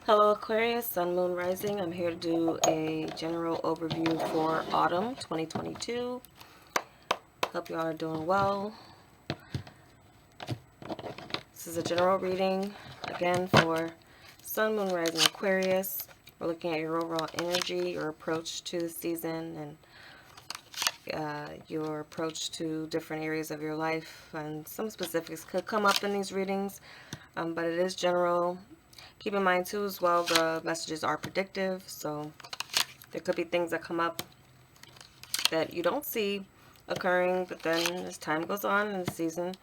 Hello Aquarius, Sun, Moon, Rising. I'm here to do a general overview for autumn 2022. Hope you all are doing well. This is a general reading, again, for Sun, Moon, Rising, Aquarius. We're looking at your overall energy, your approach to the season, and your approach to different areas of your life. And some specifics could come up in these readings, but it is general. Keep in mind, too, as well, the messages are predictive, so there could be things that come up that you don't see occurring, but then as time goes on and the season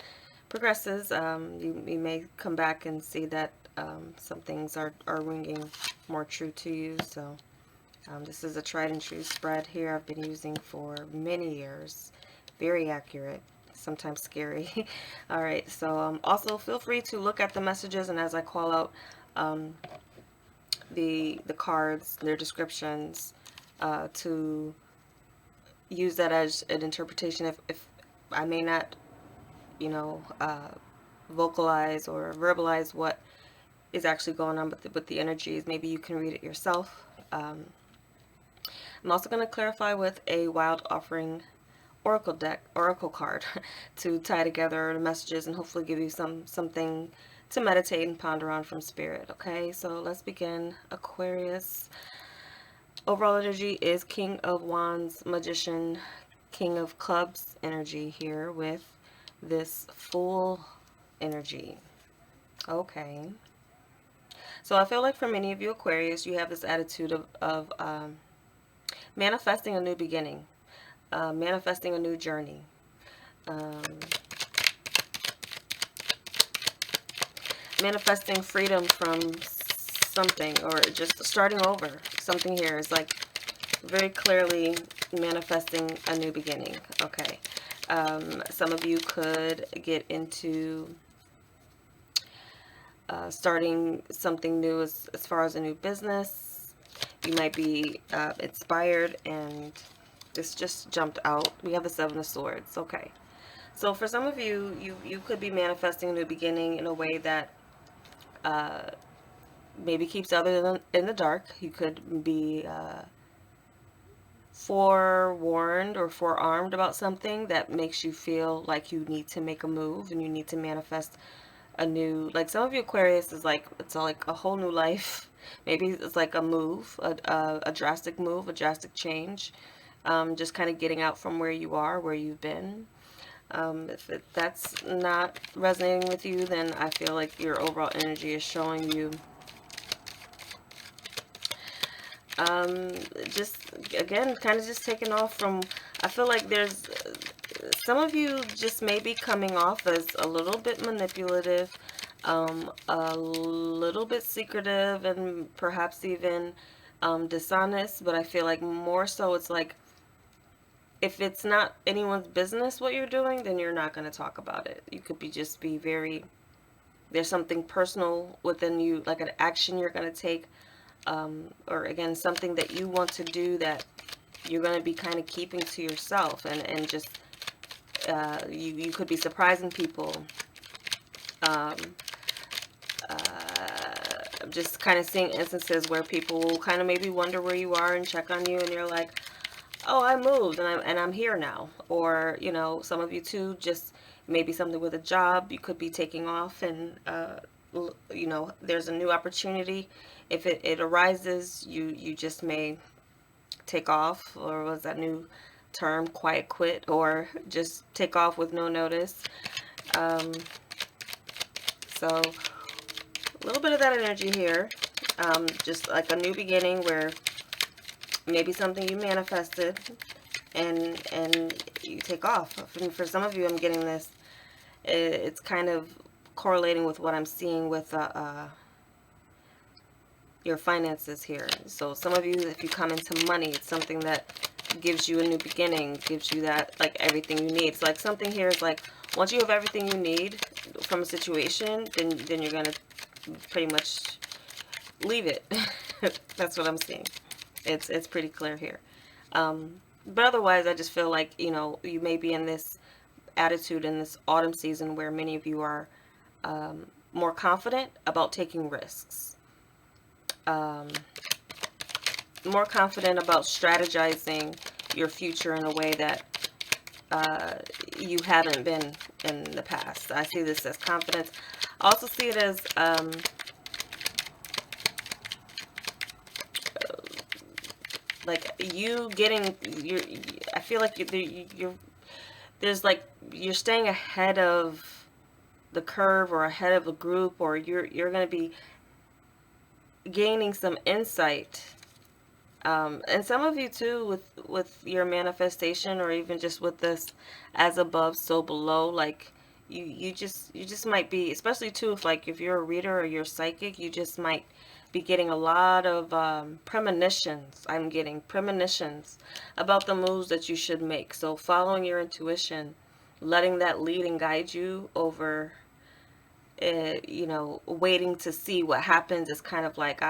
progresses, you may come back and see that some things are ringing more true to you. So this is a tried and true spread here I've been using for many years. Very accurate, sometimes scary. All right, so also feel free to look at the messages, and as I call out um, the cards, their descriptions, to use that as an interpretation. If I may not, vocalize or verbalize what is actually going on with the energies, maybe you can read it yourself. I'm also going to clarify with a wild offering oracle card to tie together the messages and hopefully give you something to meditate and ponder on from spirit. Okay, so let's begin. Aquarius. Overall energy is King of Wands, Magician, King of Clubs energy here with this Fool energy. Okay. So I feel like for many of you Aquarius, you have this attitude of manifesting a new beginning, manifesting a new journey. Um, Manifesting freedom from something, or just starting over. Something here is like very clearly manifesting a new beginning. Okay. Some of you could get into starting something new as far as a new business. You might be inspired, and this just jumped out. We have the Seven of Swords. Okay. So for some of you, you could be manifesting a new beginning in a way that maybe keeps others in the dark. You could be forewarned or forearmed about something that makes you feel like you need to make a move and you need to manifest a new, like some of you Aquarius is like, it's like a whole new life. Maybe it's like a move, a drastic move, a drastic change. Just kind of getting out from where you are, where you've been. If that's not resonating with you, then I feel like your overall energy is showing you just, again, kind of just taking off from, I feel like there's some of you just may be coming off as a little bit manipulative, a little bit secretive, and perhaps even dishonest. But I feel like more so it's like, if it's not anyone's business what you're doing, then you're not going to talk about it. You could be very, there's something personal within you, like an action you're going to take, or again, something that you want to do that you're going to be kind of keeping to yourself, and just you could be surprising people. um, I'm just kind of seeing instances where people will kind of maybe wonder where you are and check on you, and you're like, oh, I moved and I'm here now. Or, some of you too, just maybe something with a job, you could be taking off, and there's a new opportunity. If it arises, you just may take off, or was that new term, quiet quit, or just take off with no notice. um, so a little bit of that energy here, just like a new beginning where maybe something you manifested, and you take off. And for some of you, I'm getting this, it's kind of correlating with what I'm seeing with your finances here. So some of you, if you come into money, it's something that gives you a new beginning, gives you that, like, everything you need. It's like something here is like, once you have everything you need from a situation, then you're gonna pretty much leave it. That's what I'm seeing. It's pretty clear here. But otherwise, I just feel like, you may be in this attitude in this autumn season where many of you are more confident about taking risks. more confident about strategizing your future in a way that you haven't been in the past. I see this as confidence. I also see it as like you getting your. I feel like you're there's like you're staying ahead of the curve or ahead of a group, or you're going to be gaining some insight. And some of you too, with your manifestation, or even just with this as above so below, like you just might be, especially too, if you're a reader or you're psychic, you just might be getting a lot of premonitions. I'm getting premonitions about the moves that you should make. So following your intuition, letting that lead and guide you over, waiting to see what happens is kind of like,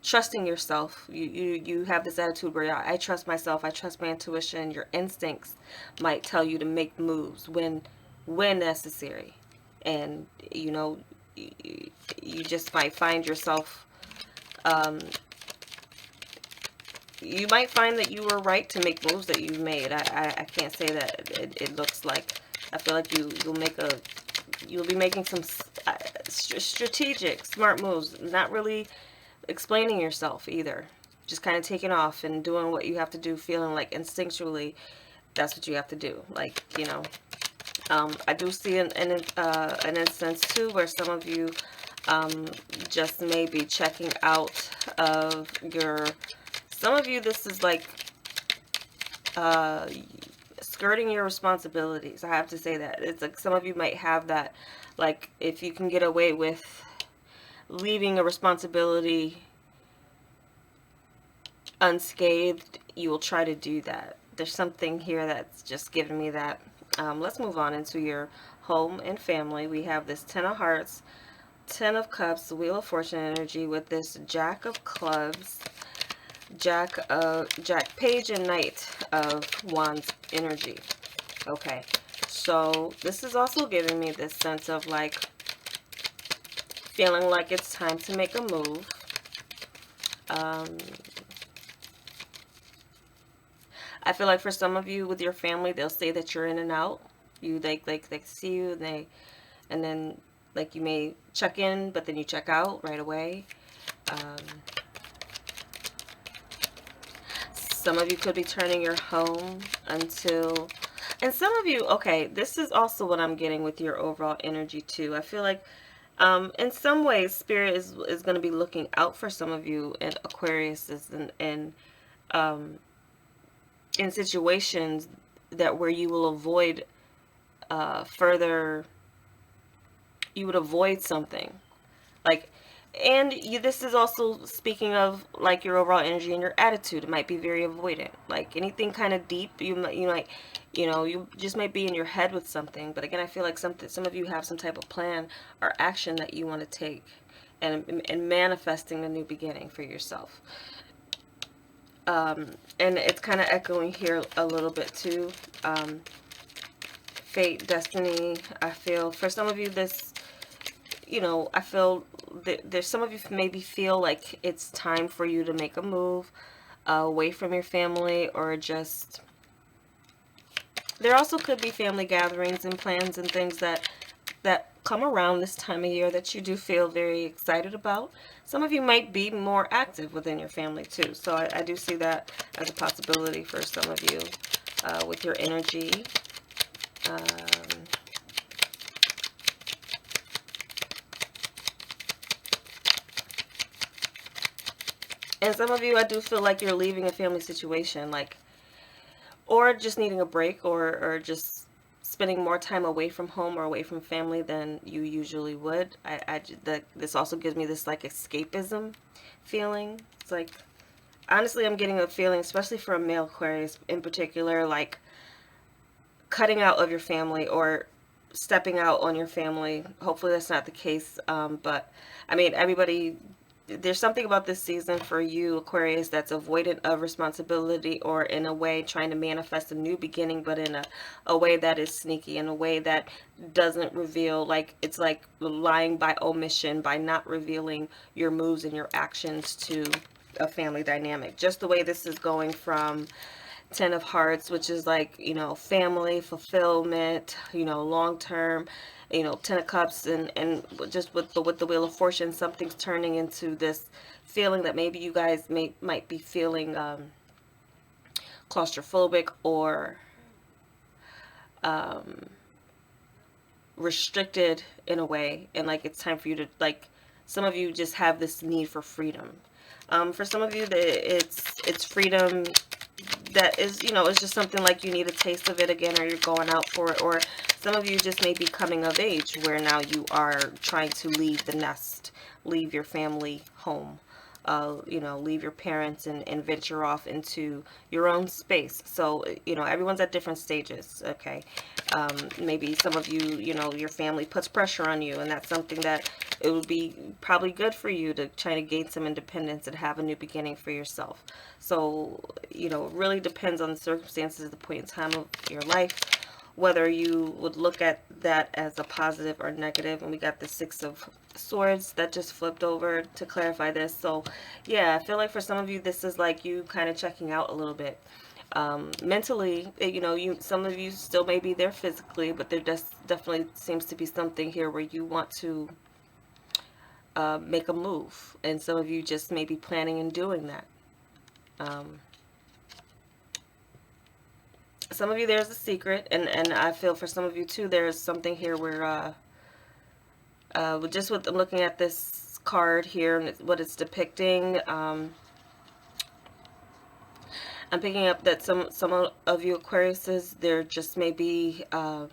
trusting yourself. You have this attitude where I trust myself, I trust my intuition. Your instincts might tell you to make moves when necessary, and you just might find yourself. You might find that you were right to make moves that you've made. I can't say that it looks like. I feel like you'll be making some strategic, smart moves, not really explaining yourself either. Just kind of taking off and doing what you have to do, feeling like instinctually that's what you have to do. I do see an instance too where some of you just may be checking out of your. Some of you, this is like skirting your responsibilities. I have to say that. It's like some of you might have that, like, if you can get away with leaving a responsibility unscathed, you will try to do that. There's something here that's just giving me that. Let's move on into your home and family. We have this Ten of Hearts, Ten of Cups, Wheel of Fortune energy with this Jack of Clubs, Jack Page, and Knight of Wands energy. Okay, so this is also giving me this sense of like feeling like it's time to make a move. I feel like for some of you with your family, they'll say that you're in and out. You they see you, and then like you may check in, but then you check out right away. Some of you could be turning your home until, and some of you, okay, this is also what I'm getting with your overall energy too. I feel like in some ways Spirit is going to be looking out for some of you and Aquarius and in situations that where you will avoid you would avoid something like, and this is also speaking of like your overall energy and your attitude. It might be very avoidant, like anything kind of deep. You just might be in your head with something. But again, I feel like some of you have some type of plan or action that you want to take, and manifesting a new beginning for yourself. And it's kind of echoing here a little bit too. Fate, destiny. I feel for some of you this, I feel that there's some of you maybe feel like it's time for you to make a move away from your family, or just, there also could be family gatherings and plans and things that come around this time of year that you do feel very excited about. Some of you might be more active within your family too. So I do see that as a possibility for some of you with your energy. And some of you, I do feel like you're leaving a family situation, like, or just needing a break, or just spending more time away from home or away from family than you usually would. This also gives me this like escapism feeling. It's like, honestly, I'm getting a feeling, especially for a male Aquarius in particular, like cutting out of your family or stepping out on your family. Hopefully that's not the case. But I mean, everybody there's something about this season for you, Aquarius, that's avoidant of responsibility, or in a way trying to manifest a new beginning, but in a way that is sneaky, in a way that doesn't reveal, like it's like lying by omission, by not revealing your moves and your actions to a family dynamic. Just the way this is going from Ten of Hearts, which is like, family, fulfillment, long term, Ten of Cups, and just with the Wheel of Fortune, something's turning into this feeling that maybe you guys might be feeling claustrophobic, or um, restricted in a way, and like it's time for you to, like, some of you just have this need for freedom. For some of you, it's freedom that is, it's just something like you need a taste of it again, or you're going out for it, or some of you just may be coming of age where now you are trying to leave the nest, leave your family home, leave your parents and venture off into your own space. So, everyone's at different stages, okay? Maybe some of you, your family puts pressure on you, and that's something that it would be probably good for you to try to gain some independence and have a new beginning for yourself. So, it really depends on the circumstances at the point in time of your life, whether you would look at that as a positive or negative. And we got the Six of Swords that just flipped over to clarify this. So yeah, I feel like for some of you, this is like you kind of checking out a little bit. Mentally, some of you still may be there physically, but there definitely seems to be something here where you want to make a move, and some of you just may be planning and doing that. Some of you, there's a secret, and I feel for some of you too, there's something here where just with looking at this card here and what it's depicting, I'm picking up that some of you Aquariuses, there just may be a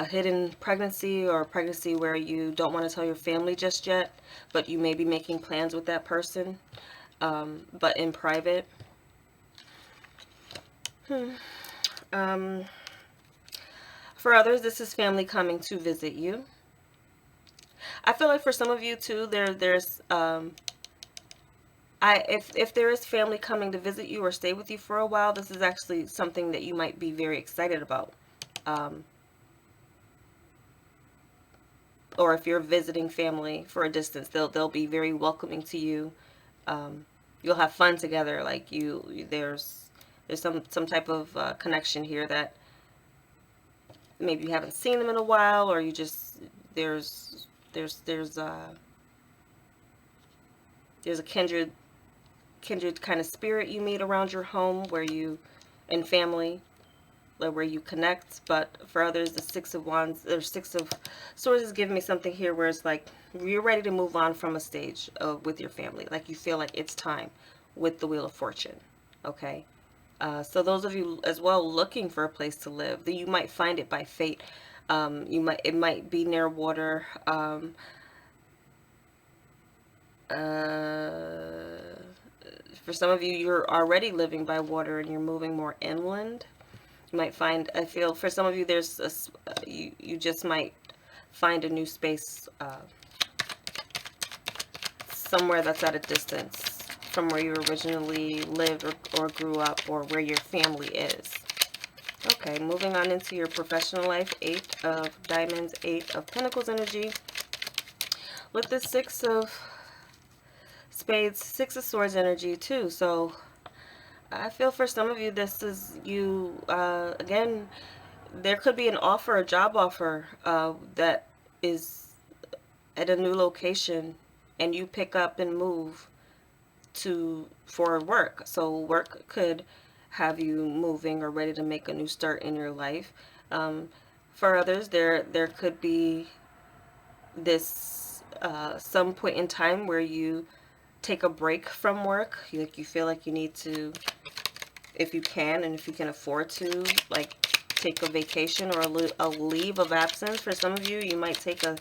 hidden pregnancy, or a pregnancy where you don't want to tell your family just yet, but you may be making plans with that person, but in private. For others, this is family coming to visit you. I feel like for some of you too, there's if there is family coming to visit you or stay with you for a while, this is actually something that you might be very excited about. Or if you're visiting family for a distance, they'll be very welcoming to you. You'll have fun together. Like there's some type of connection here that maybe you haven't seen them in a while, or you just there's a kindred kind of spirit you meet around your home, where you and family, where you connect. But for others, the Six of Wands or Six of Swords is giving me something here where it's like you're ready to move on from a stage with your family. Like you feel like it's time with the Wheel of Fortune. Okay. So those of you as well looking for a place to live, that you might find it by fate. It might be near water. For some of you, you're already living by water and you're moving more inland. You might find, I feel for some of you, there's you just might find a new space somewhere that's at a distance from where you originally lived or grew up, or where your family is. Okay, moving on into your professional life. Eight of Diamonds, Eight of Pentacles energy. With the Six of Spades, Six of Swords energy too. So I feel for some of you, this is you, again, there could be an offer, a job offer that is at a new location, and you pick up and move for work. So work could have you moving or ready to make a new start in your life. For others, there could be this some point in time where you take a break from work. Like you feel like you need to, if you can and if you can afford to, like take a vacation or a leave of absence. For some of you, you might take a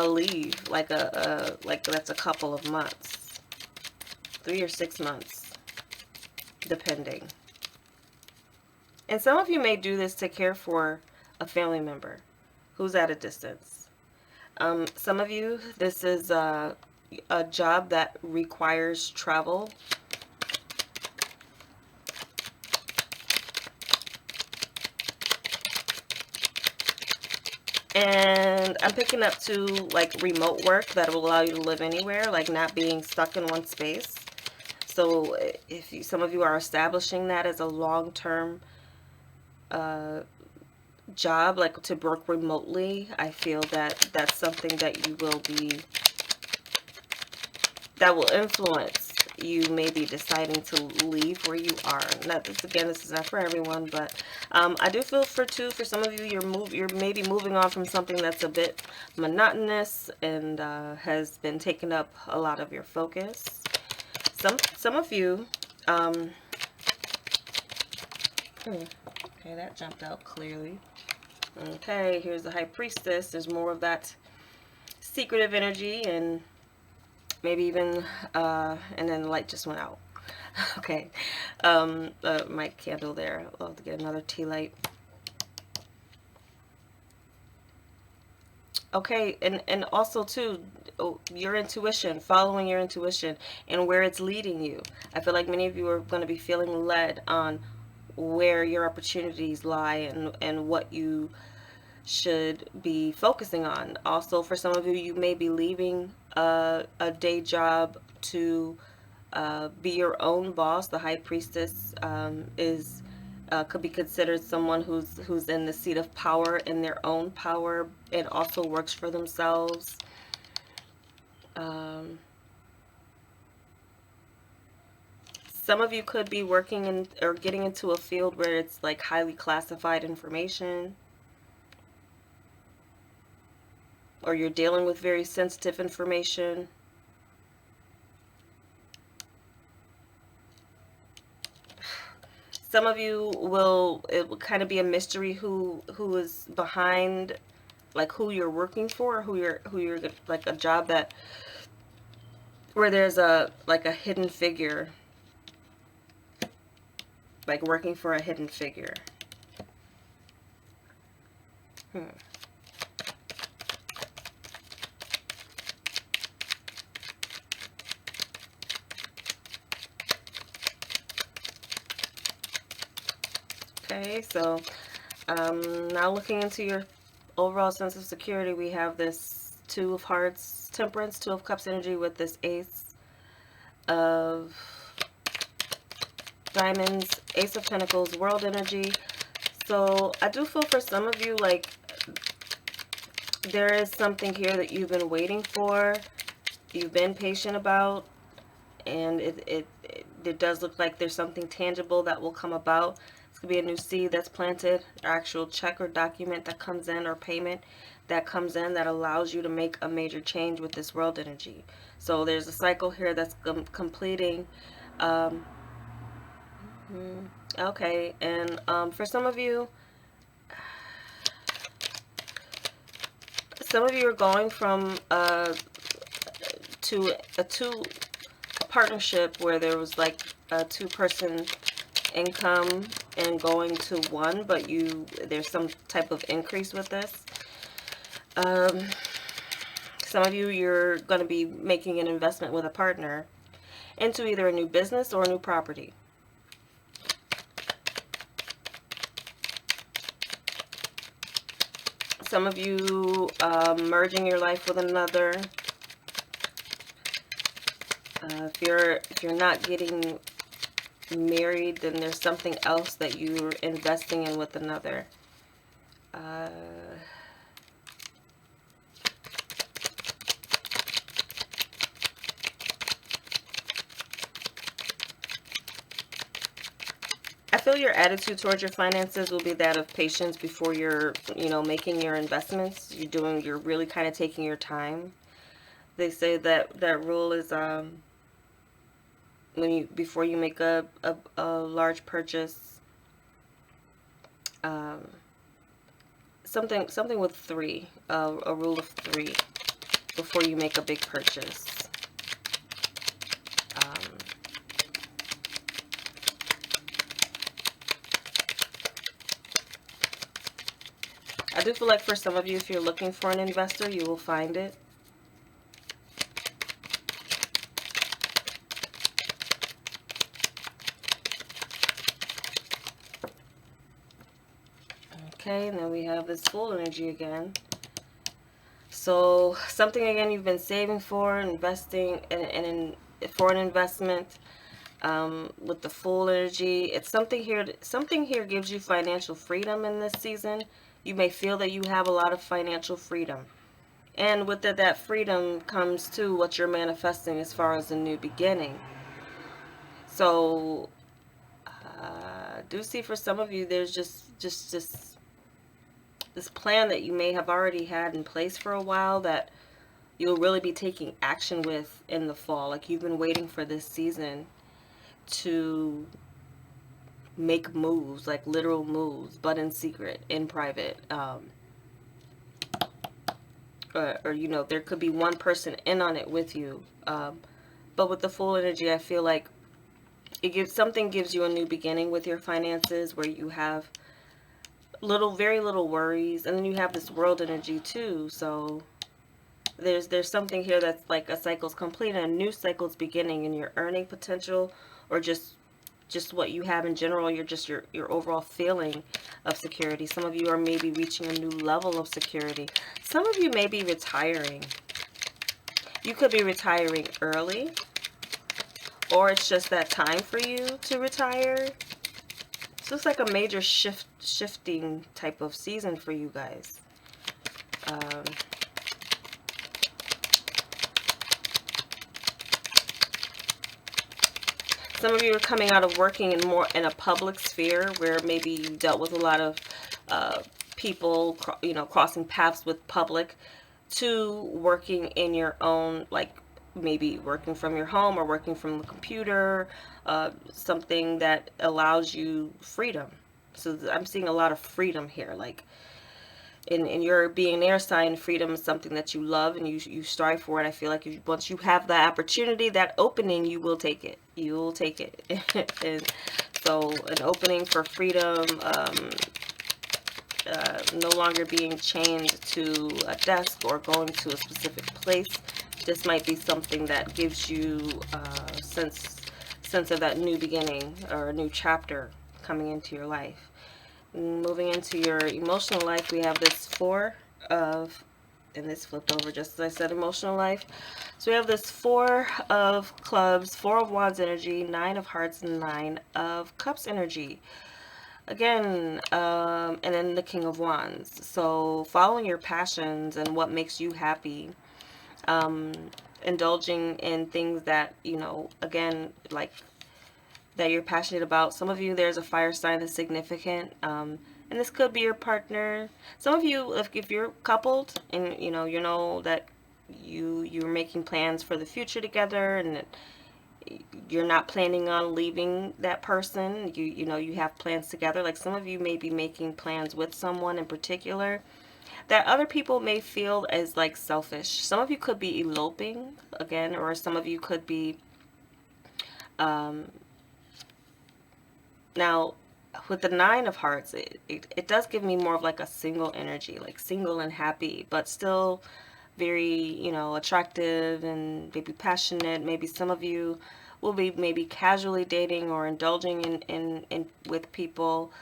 leave, like that's a couple of months. 3 or 6 months, depending. And some of you may do this to care for a family member who's at a distance. Some of you, this is a job that requires travel. And I'm picking up to like remote work that will allow you to live anywhere, like not being stuck in one space. So if you, some of you are establishing that as a long-term job, like to work remotely, I feel that that's something that you will be, that will influence you maybe deciding to leave where you are. Not this, again, this is not for everyone, but I do feel for some of you, you're maybe moving on from something that's a bit monotonous and has been taking up a lot of your focus. Some of you, okay, that jumped out clearly. Okay, here's the High Priestess. There's more of that secretive energy, and maybe even, and then the light just went out. Okay, my candle there. I'll have to get another tea light. Okay, and also too, your intuition, following your intuition and where it's leading you. I feel like many of you are going to be feeling led on where your opportunities lie and what you should be focusing on. Also, for some of you, you may be leaving a day job to be your own boss. The High Priestess is could be considered someone who's in the seat of power, in their own power, and also works for themselves. Some of you could be working in or getting into a field where it's like highly classified information, or you're dealing with very sensitive information. Some of you will, it will kind of be a mystery who is behind, like who you're working for, who you're like a job that where there's a like a hidden figure, like working for a hidden figure. Okay, so now looking into your overall sense of security, we have this Two of Hearts, Temperance, Two of Cups energy with this Ace of Diamonds, Ace of Pentacles, World energy. So I do feel for some of you like there is something here that you've been waiting for, you've been patient about, and it does look like there's something tangible that will come about. It's going to be a new seed that's planted, actual check or document that comes in, or payment that comes in that allows you to make a major change with this world energy. So there's a cycle here that's completing. Okay, and for some of you are going from to a partnership where there was like a two-person income and going to one, but there's some type of increase with this. Some of you, you're going to be making an investment with a partner into either a new business or a new property. Some of you merging your life with another. If you're not getting married, then there's something else that you're investing in with another. I feel your attitude towards your finances will be that of patience before you're, making your investments. You're really kind of taking your time. They say that rule is before you make a large purchase, something with three, a rule of three before you make a big purchase. I do feel like for some of you, if you're looking for an investor, you will find it. Okay, and then we have this Fool energy again. So something again you've been saving for, investing in for an investment. With the Fool energy, it's something here. Something here gives you financial freedom in this season. You may feel that you have a lot of financial freedom, and with that freedom comes to what you're manifesting as far as a new beginning. So, do see for some of you, there's just this plan that you may have already had in place for a while that you'll really be taking action with in the fall. Like you've been waiting for this season to make moves, like literal moves, but in secret, in private. Or you know, there could be one person in on it with you. But with the Fool energy, I feel like something gives you a new beginning with your finances, where you have very little worries, and then you have this World energy too. So there's something here that's like a cycle's complete and a new cycle's beginning in your earning potential, or just what you have in general. Your overall feeling of security. Some of you are maybe reaching a new level of security. Some of you may be retiring. You could be retiring early, or it's just that time for you to retire. So it's like a major shifting type of season for you guys. Some of you are coming out of working in a public sphere, where maybe you dealt with a lot of people, you know, crossing paths with public, to working in your own, like maybe working from your home or working from the computer, something that allows you freedom. So I'm seeing a lot of freedom here, like in your being an air sign, freedom is something that you love and you strive for it. I feel like once you have that opportunity, that opening, you will take it. You will take it. And so an opening for freedom, no longer being chained to a desk or going to a specific place. This might be something that gives you a sense of that new beginning or a new chapter coming into your life. Moving into your emotional life, we have this and this flipped over just as I said, emotional life. So we have this 4 of clubs, 4 of wands energy, 9 of hearts, and 9 of cups energy. Again, and then the king of wands. So following your passions and what makes you happy, indulging in things that, you know, again, like that you're passionate about. Some of you, there's a fire sign that's significant, and this could be your partner. Some of you, if you're coupled and you know that you're making plans for the future together, and that you're not planning on leaving that person, you know you have plans together. Like some of you may be making plans with someone in particular that other people may feel as like selfish. Some of you could be eloping again, or some of you could be now, with the 9 of hearts, it does give me more of like a single energy, like single and happy, but still very, you know, attractive and maybe passionate. Maybe some of you will be maybe casually dating or indulging in with people.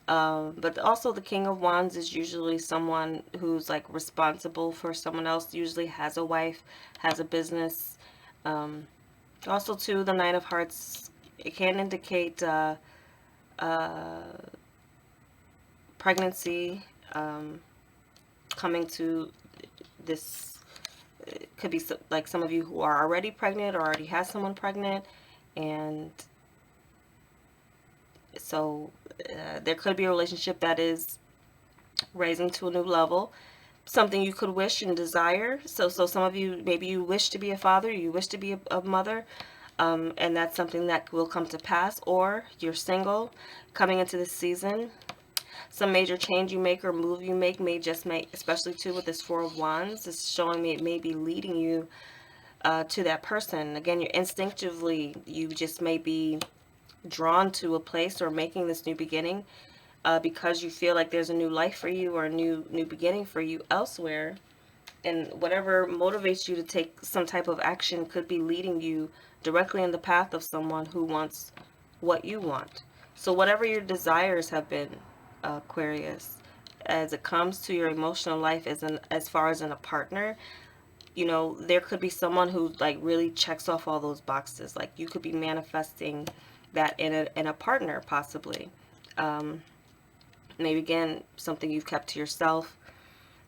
But also the king of wands is usually someone who's like responsible for someone else, usually has a wife, has a business. Also too, the 9 of hearts, it can indicate pregnancy, coming to this. It could be like some of you who are already pregnant or already has someone pregnant, and so there could be a relationship that is raising to a new level, something you could wish and desire. So some of you, maybe you wish to be a father, you wish to be a mother, and that's something that will come to pass. Or you're single coming into this season. Some major change you make or move you make especially too with this 4 of wands, is showing me it may be leading you to that person. Again, you're instinctively, you just may be drawn to a place or making this new beginning because you feel like there's a new life for you or a new beginning for you elsewhere. And whatever motivates you to take some type of action could be leading you directly in the path of someone who wants what you want. So whatever your desires have been, Aquarius, as it comes to your emotional life as far as in a partner, you know, there could be someone who like really checks off all those boxes. Like you could be manifesting that in a partner possibly. Um, Maybe again something you've kept to yourself,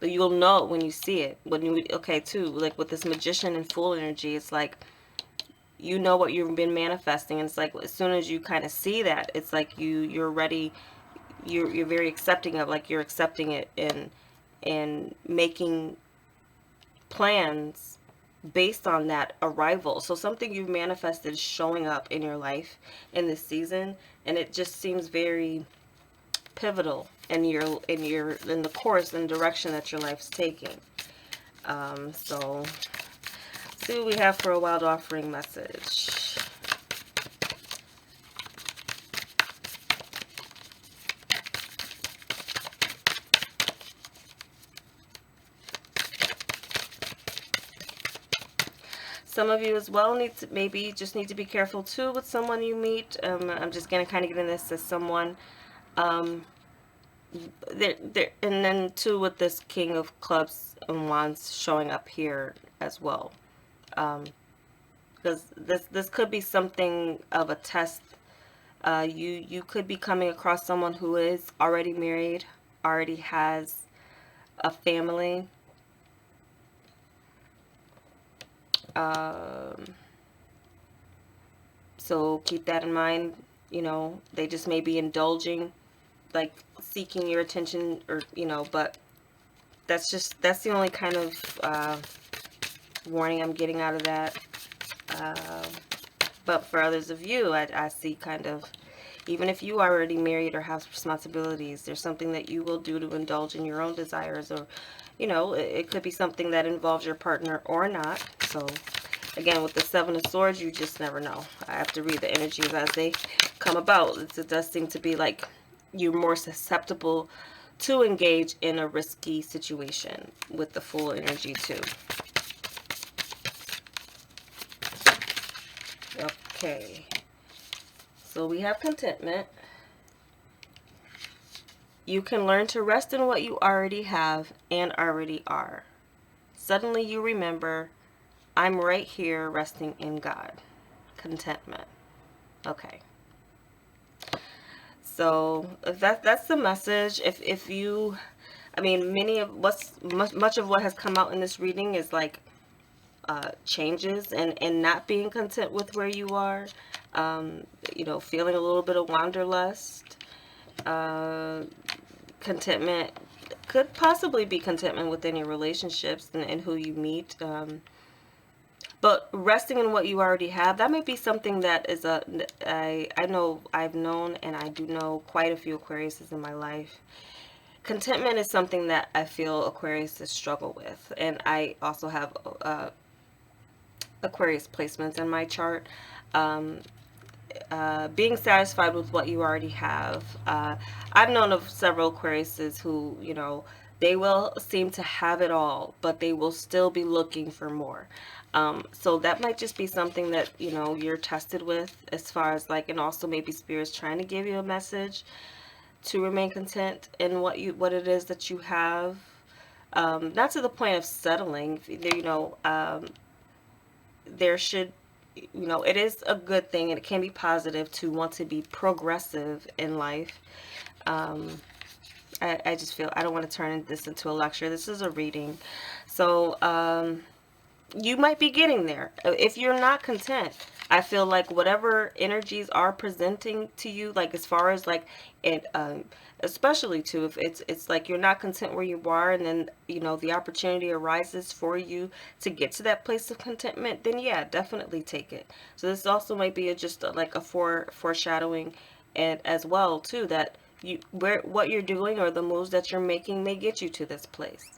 but you'll know it when you see it. When you okay too, like with this magician and fool energy, it's like you know what you've been manifesting, and it's like as soon as you kind of see that, it's like you're ready. You're very accepting of, like you're accepting it and making plans based on that arrival. So something you've manifested is showing up in your life in this season, and it just seems very pivotal in the course and direction that your life's taking. So see what we have for a wild offering message. Some of you as well maybe just need to be careful too with someone you meet. I'm just gonna kind of get in this as someone. And then too with this King of Clubs and Wands showing up here as well, because this could be something of a test. You could be coming across someone who is already married, already has a family. So keep that in mind. You know, they just may be indulging, like seeking your attention, or you know, but that's the only kind of warning I'm getting out of that. But for others of you, I see kind of, even if you are already married or have responsibilities, there's something that you will do to indulge in your own desires, or you know, it could be something that involves your partner or not. So again, with the Seven of Swords, you just never know. I have to read the energies as they come about. It does seem to be like you're more susceptible to engage in a risky situation with the Fool energy too. Okay, so we have contentment. You can learn to rest in what you already have and already are. Suddenly you remember, I'm right here resting in God. Contentment. Okay. So that's the message. If you, I mean, much of what has come out in this reading is like changes and not being content with where you are. You know, feeling a little bit of wanderlust. Contentment could possibly be contentment within your relationships and who you meet. But resting in what you already have, that might be something that is I know I've known, and I do know quite a few Aquariuses in my life. Contentment is something that I feel Aquariuses struggle with, and I also have Aquarius placements in my chart. Being satisfied with what you already have. I've known of several Aquariuses who, you know, they will seem to have it all, but they will still be looking for more. So that might just be something that, you know, you're tested with as far as like, and also maybe Spirit's trying to give you a message to remain content in what it is that you have. Not to the point of settling, you know, there should, you know, it is a good thing and it can be positive to want to be progressive in life. I just feel I don't want to turn this into a lecture. This is a reading. So you might be getting there. If you're not content, I feel like whatever energies are presenting to you, like as far as like it, especially too, if it's like you're not content where you are, and then you know the opportunity arises for you to get to that place of contentment, then yeah, definitely take it. So this also might be just like a foreshadowing, and as well too that what you're doing or the moves that you're making may get you to this place.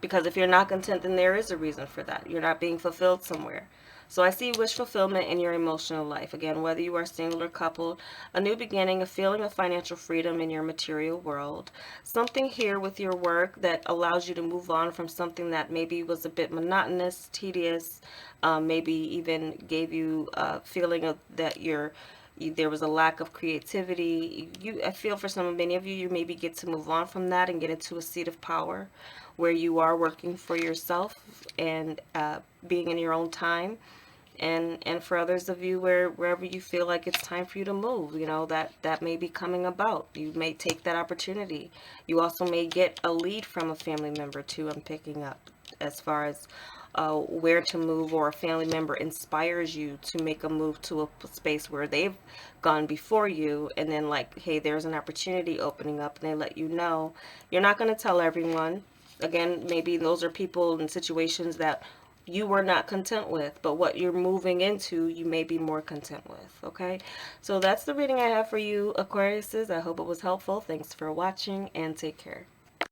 Because if you're not content, then there is a reason for that. You're not being fulfilled somewhere. So I see wish fulfillment in your emotional life. Again, whether you are single or coupled, a new beginning, a feeling of financial freedom in your material world. Something here with your work that allows you to move on from something that maybe was a bit monotonous, tedious, maybe even gave you a feeling of that there was a lack of creativity. I feel for many of you, you maybe get to move on from that and get into a seat of power where you are working for yourself and being in your own time. And for others of you, wherever you feel like it's time for you to move, you know, that may be coming about. You may take that opportunity. You also may get a lead from a family member too. I'm picking up as far as where to move, or a family member inspires you to make a move to a space where they've gone before you, and then like, hey, there's an opportunity opening up, and they let you know. You're not going to tell everyone. Again, maybe those are people in situations that you were not content with, but what you're moving into, you may be more content with. Okay, so that's the reading I have for you, Aquariuses. I hope it was helpful. Thanks for watching, and take care.